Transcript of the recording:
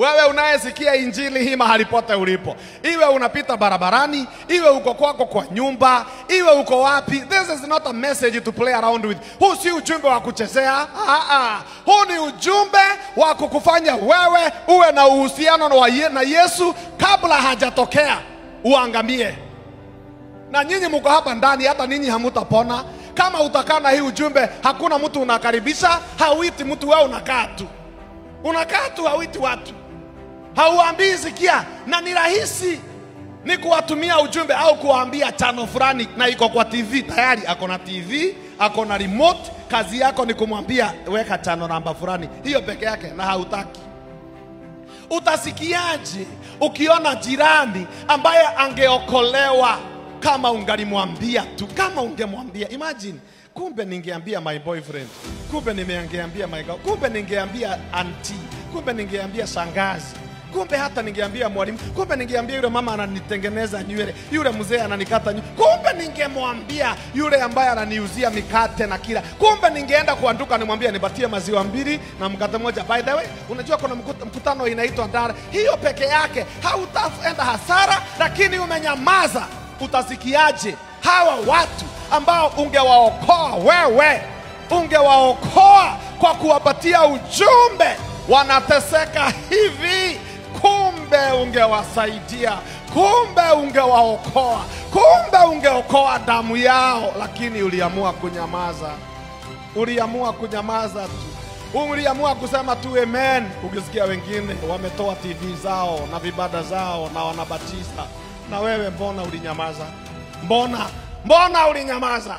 Wewe unayesikia injili hii mahali pote ulipo, iwe unapita barabarani, iwe uko kwako kwa nyumba, iwe uko wapi, this is not a message to play around with. Huu si ujumbe wa kuchezea. Huu ni ujumbe wa kukufanya wewe uwe na uhusiano na Yesu kabla hajatokea uangamie. Na nyinyi mko hapa ndani, hata ninyi hamutapona kama utakaa na hii ujumbe. Hakuna mtu unakaribisha, hauiti mtu, wewe unakaa tu. Unakaa tu, hauiti watu. Hauambii sikia, na ni rahisi ni kuwatumia ujumbe au kuwaambia channel fulani na iko kwa TV tayari, ako na TV, ako na remote, kazi yako ni kumwambia weka channel namba fulani. Hiyo peke yake na hautaki. Utasikiaje ukiona jirani ambaye angeokolewa kama ungalimwambia tu, kama ungemwambia? Imagine, kumbe ningeambia my boyfriend, kumbe ningeambia my girl, kumbe ningeambia auntie, kumbe ningeambia shangazi, kumbe hata ningeambia mwalimu, kumbe ningeambia yule mama ananitengeneza nywele, yule mzee ananikata nywele, kumbe ningemwambia yule ambaye ananiuzia mikate na kila, kumbe ningeenda kwa duka nimwambia nipatie maziwa 2 na mkate moja. By the way, unajua kuna mkutano inaitwa Dara. Hiyo peke yake hautaenda hasara, lakini umenyamaza. Utasikiaje hawa watu ambao ungewaokoa wewe, ungewaokoa kwa kuwapatia ujumbe, wanateseka hivi? Kumbe ungewasaidia, kumbe ungewaokoa, kumbe ungeokoa damu yao, lakini uliamua kunyamaza. Uliamua kunyamaza tu. Uliamua kusema tu amen. Ukisikia wengine wametoa TV zao na vibada zao na wanabatiza, na wewe mbona ulinyamaza? Mbona ulinyamaza?